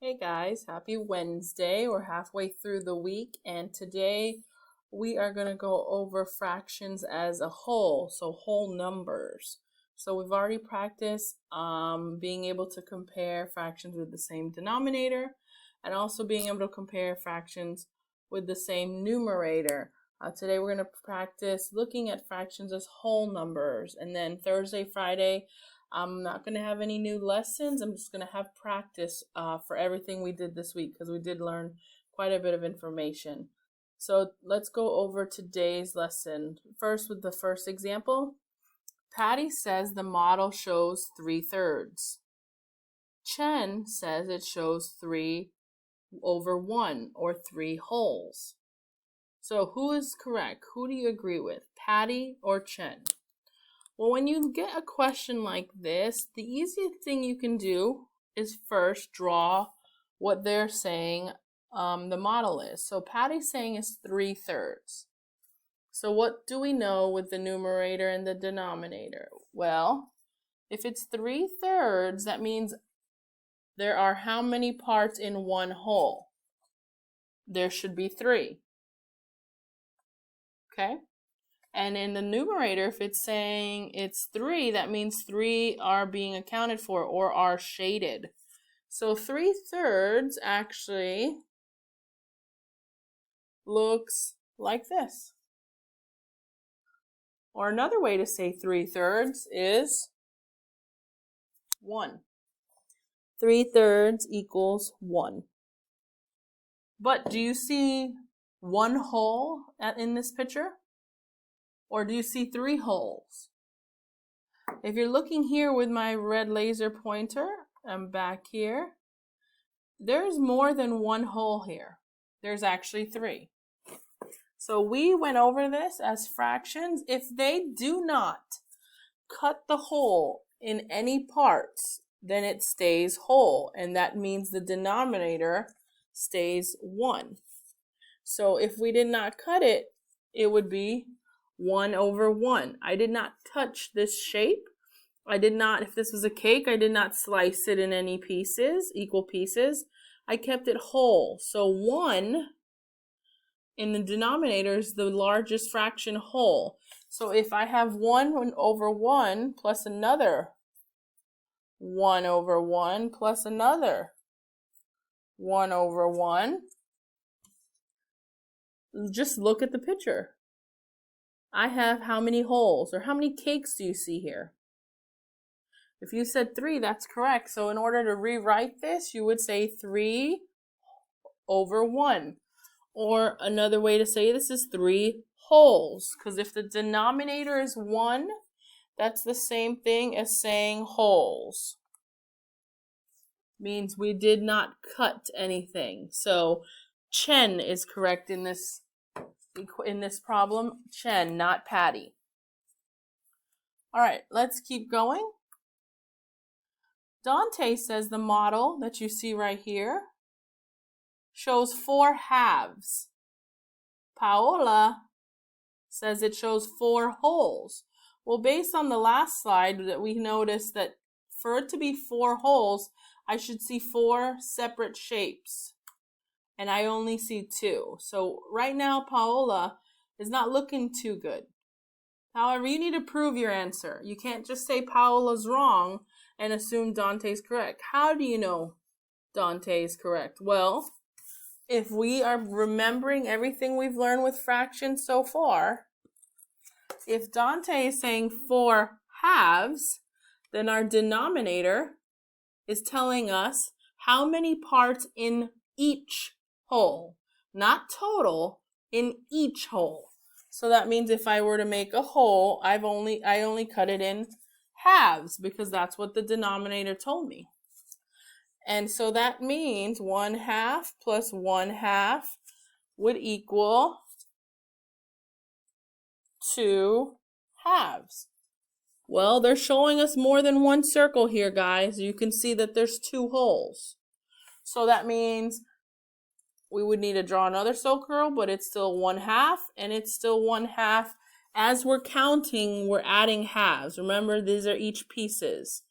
Hey guys, happy Wednesday. We're halfway through the week, and today we are going to go over fractions as a whole, so whole numbers. So we've already practiced being able to compare fractions with the same denominator and also being able to compare fractions with the same numerator. Today we're going to practice looking at fractions as whole numbers, and then Thursday, Friday, I'm not going to have any new lessons. I'm just going to have practice for everything we did this week because we did learn quite a bit of information. So let's go over today's lesson. First, with the first example, Patty says the model shows 3/3. Chen says it shows 3/1 or 3 wholes. So who is correct? Who do you agree with, Patty or Chen? Well, when you get a question like this, the easiest thing you can do is first draw what they're saying the model is. So Patty's saying is 3/3. So what do we know with the numerator and the denominator? Well, if it's 3/3, that means there are how many parts in one whole? There should be 3. Okay? And in the numerator, if it's saying it's 3, that means 3 are being accounted for or are shaded. So 3/3 actually looks like this. Or another way to say 3/3 is 1. 3/3 equals 1. But do you see 1 whole in this picture? Or do you see 3 wholes? If you're looking here with my red laser pointer, I'm back here, there's more than 1 whole here. There's actually 3. So we went over this as fractions. If they do not cut the whole in any parts, then it stays whole, and that means the denominator stays 1. So if we did not cut it, it would be 1/1. I did not touch this shape. I did not, if this was a cake, I did not slice it in any pieces, equal pieces. I kept it whole. So 1 in the denominator is the largest fraction whole. So if I have 1/1 plus another 1/1 plus another 1/1, just look at the picture. I have how many wholes, or how many cakes do you see here? If you said 3, that's correct. So in order to rewrite this, you would say 3/1. Or another way to say this is 3 wholes. Because if the denominator is 1, that's the same thing as saying wholes. Means we did not cut anything. So Chen is correct in this problem. Chen, not Patty. All right, let's keep going. Dante says the model that you see right here shows 4 halves. Paola says it shows 4 wholes. Well, based on the last slide, that we noticed that for it to be 4 wholes, I should see 4 separate shapes. And I only see 2. So right now, Paola is not looking too good. However, you need to prove your answer. You can't just say Paola's wrong and assume Dante's correct. How do you know Dante is correct? Well, if we are remembering everything we've learned with fractions so far, if Dante is saying 4 halves, then our denominator is telling us how many parts in each whole, not total, in each whole. So that means if I were to make a whole, I only cut it in halves because that's what the denominator told me. And so that means 1/2 plus 1/2 would equal 2 halves. Well, they're showing us more than one circle here, guys. You can see that there's 2 wholes. So that means we would need to draw another circle, but it's still 1/2, and it's still 1/2. As we're counting, we're adding halves. Remember, these are each pieces.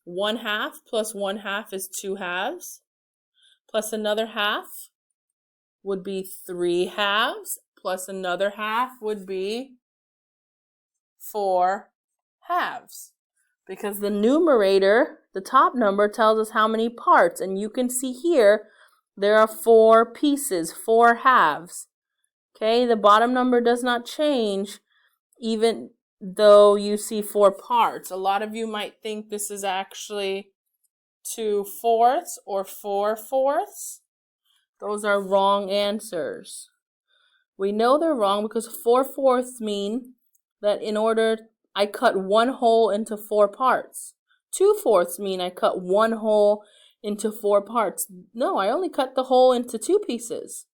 1/2 plus 1/2 is 2 halves. plus another half would be 3 halves, plus another half would be 4 halves. Because the numerator, the top number, tells us how many parts. And you can see here, there are 4 pieces, 4 halves. Okay, the bottom number does not change even though you see 4 parts. A lot of you might think this is actually 2/4 or 4/4. Those are wrong answers. We know they're wrong because 4/4 mean that in order I cut one whole into 4 parts. 2/4 mean I cut one whole into 4 parts. No, I only cut the whole into 2 pieces.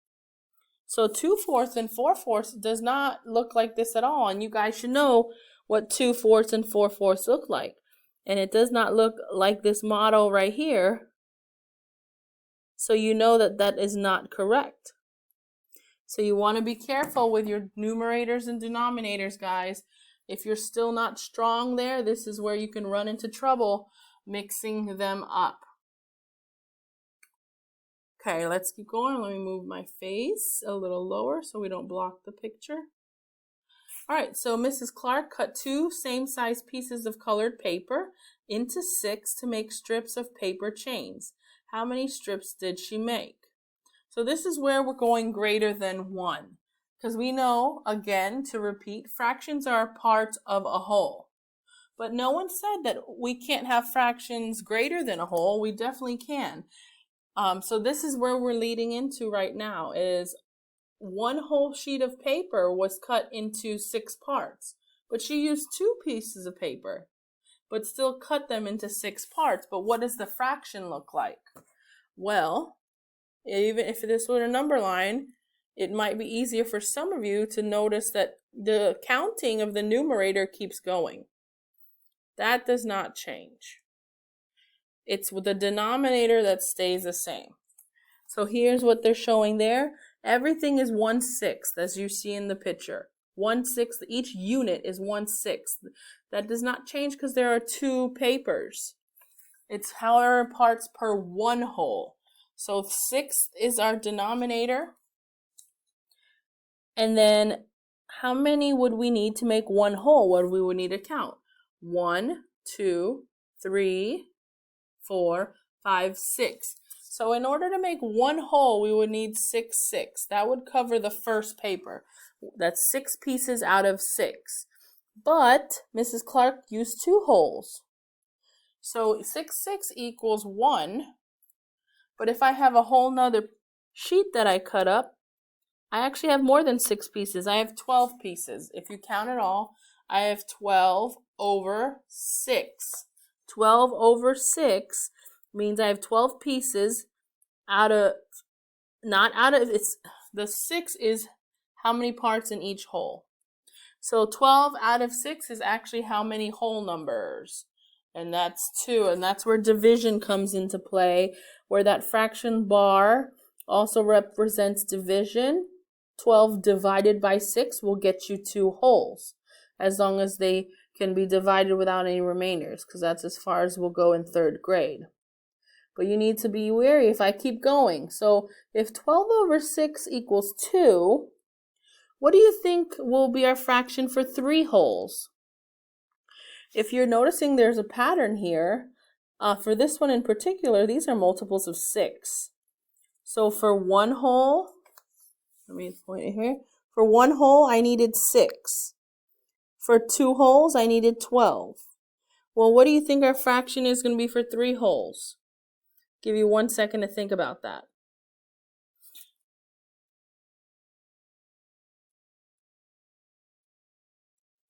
So 2/4 and 4/4 does not look like this at all. And you guys should know what 2/4 and 4/4 look like. And it does not look like this model right here. So you know that that is not correct. So you want to be careful with your numerators and denominators, guys. If you're still not strong there, this is where you can run into trouble mixing them up. Okay, let's keep going. Let me move my face a little lower so we don't block the picture. All right, so Mrs. Clark cut 2 same-size pieces of colored paper into 6 to make strips of paper chains. How many strips did she make? So this is where we're going greater than 1. Because we know, again, to repeat, fractions are parts of a whole. But no one said that we can't have fractions greater than a whole. We definitely can. So this is where we're leading into right now, is 1 whole sheet of paper was cut into 6 parts. But she used 2 pieces of paper, but still cut them into 6 parts. But what does the fraction look like? Well, even if this were a number line, it might be easier for some of you to notice that the counting of the numerator keeps going. That does not change. It's the denominator that stays the same. So here's what they're showing there. Everything is 1/6, as you see in the picture. 1/6, each unit is 1/6. That does not change because there are 2 papers. It's however parts per 1 whole. So 6 is our denominator. And then how many would we need to make 1 whole? What we would need to count? 1, 2, 3, 4, 5, 6. So in order to make 1 whole, we would need 6, 6. That would cover the first paper. That's 6 pieces out of 6. But Mrs. Clark used 2 wholes. So 6, 6 equals 1. But if I have a whole nother sheet that I cut up, I actually have more than 6 pieces. I have 12 pieces. If you count it all, I have 12 over 6. 12 over 6 means I have 12 pieces out of, not out of, it's, the 6 is how many parts in each whole. So 12 out of 6 is actually how many whole numbers. And that's 2. And that's where division comes into play, where that fraction bar also represents division. 12 divided by 6 will get you 2 wholes, as long as they can be divided without any remainders, because that's as far as we'll go in 3rd grade. But you need to be wary if I keep going. So if 12 over 6 equals 2, what do you think will be our fraction for 3 wholes? If you're noticing there's a pattern here, for this one in particular, these are multiples of 6. So for 1 whole, let me point it here. For 1 whole, I needed 6. For 2 wholes, I needed 12. Well, what do you think our fraction is going to be for 3 wholes? Give you 1 second to think about that.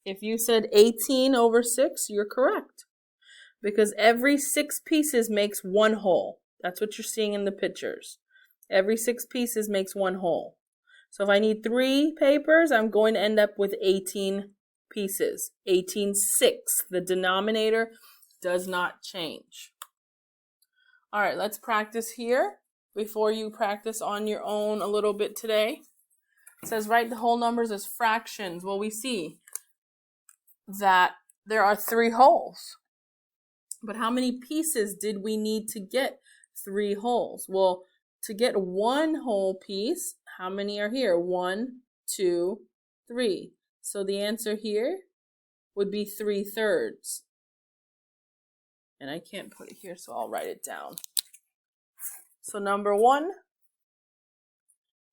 If you said 18 over 6, you're correct. Because every 6 pieces makes 1 whole. That's what you're seeing in the pictures. Every 6 pieces makes 1 whole. So if I need 3 papers, I'm going to end up with 18 pieces. 18/6. The denominator does not change. All right, let's practice here before you practice on your own a little bit today. It says write the whole numbers as fractions. Well, we see that there are 3 wholes. But how many pieces did we need to get 3 wholes? Well, to get one whole piece, how many are here? 1, 2, 3. So the answer here would be 3/3. And I can't put it here, so I'll write it down. So number 1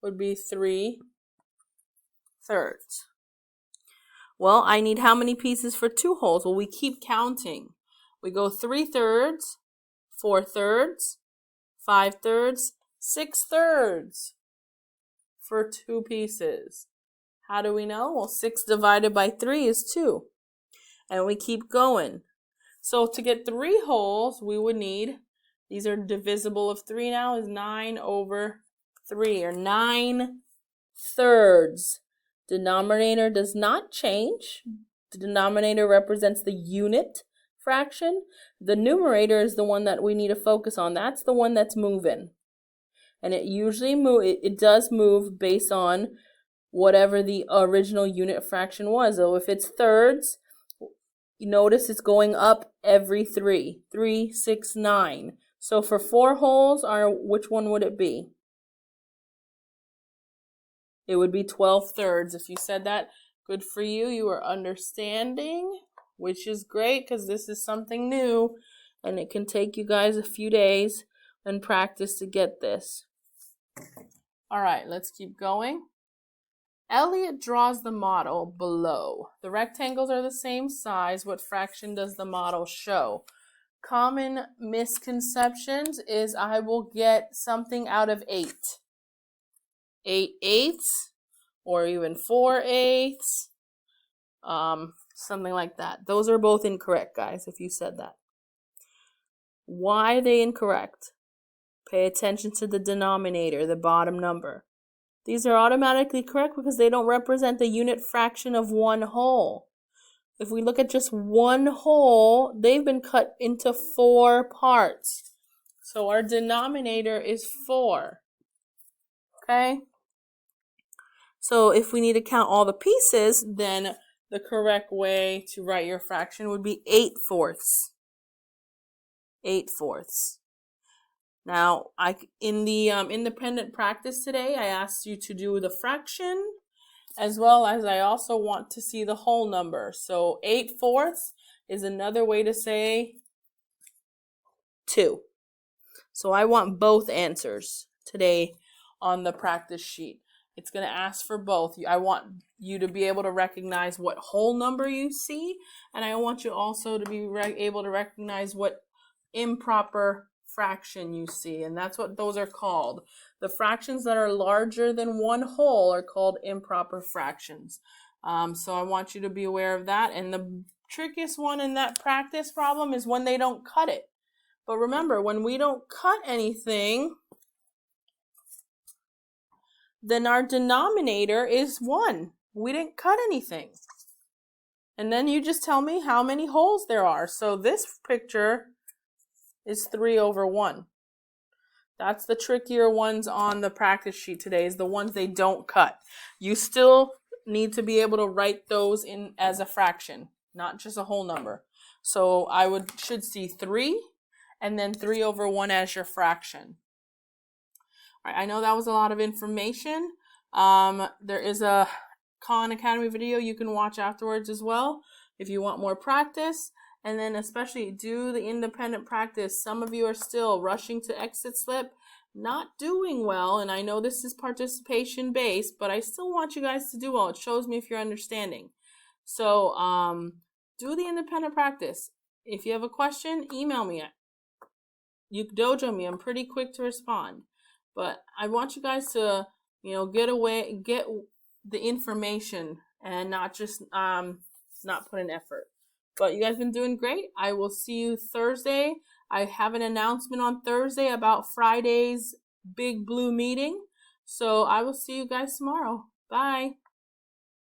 would be 3/3. Well, I need how many pieces for 2 holes? Well, we keep counting. We go 3/3, 4/3, 5/3, 6/3 for 2 pieces. How do we know? Well, 6 divided by 3 is 2. And we keep going. So to get 3 holes, we would need, these are divisible of 3 now, is 9/3, or 9/3. Denominator does not change. The denominator represents the unit fraction. The numerator is the one that we need to focus on. That's the one that's moving. And it usually it does move based on whatever the original unit fraction was. So if it's thirds, you notice it's going up every 3. 3, 6, 9. So for 4 holes, which one would it be? It would be 12/3. If you said that, good for you. You are understanding, which is great because this is something new and it can take you guys a few days and practice to get this. All right, let's keep going. Elliot draws the model below. The rectangles are the same size. What fraction does the model show? Common misconceptions is I will get something out of 8. 8/8, or even 4/8, something like that. Those are both incorrect, guys, if you said that. Why are they incorrect? Pay attention to the denominator, the bottom number. These are automatically correct because they don't represent the unit fraction of 1 whole. If we look at just 1 whole, they've been cut into 4 parts. So our denominator is 4. Okay? So if we need to count all the pieces, then the correct way to write your fraction would be 8/4. 8/4. Now, in the independent practice today, I asked you to do the fraction, as well as I also want to see the whole number. So 8/4 is another way to say 2. So I want both answers today on the practice sheet. It's going to ask for both. I want you to be able to recognize what whole number you see, and I want you also to be able to recognize what improper fraction you see, and that's what those are called. The fractions that are larger than 1 whole are called improper fractions. So I want you to be aware of that, and the trickiest one in that practice problem is when they don't cut it. But remember, when we don't cut anything, then our denominator is 1. We didn't cut anything. And then you just tell me how many holes there are. So this picture is 3/1. That's the trickier ones on the practice sheet today, is the ones they don't cut. You still need to be able to write those in as a fraction, not just a whole number. So I should see 3 and then 3/1 as your fraction. All right, I know that was a lot of information. There is a Khan Academy video you can watch afterwards as well if you want more practice. And then especially do the independent practice. Some of you are still rushing to exit slip, not doing well. And I know this is participation based, but I still want you guys to do well. It shows me if you're understanding. So do the independent practice. If you have a question, email me. You can dojo me. I'm pretty quick to respond. But I want you guys to, get the information and not just not put in effort. But you guys have been doing great. I will see you Thursday. I have an announcement on Thursday about Friday's Big Blue meeting. So I will see you guys tomorrow. Bye.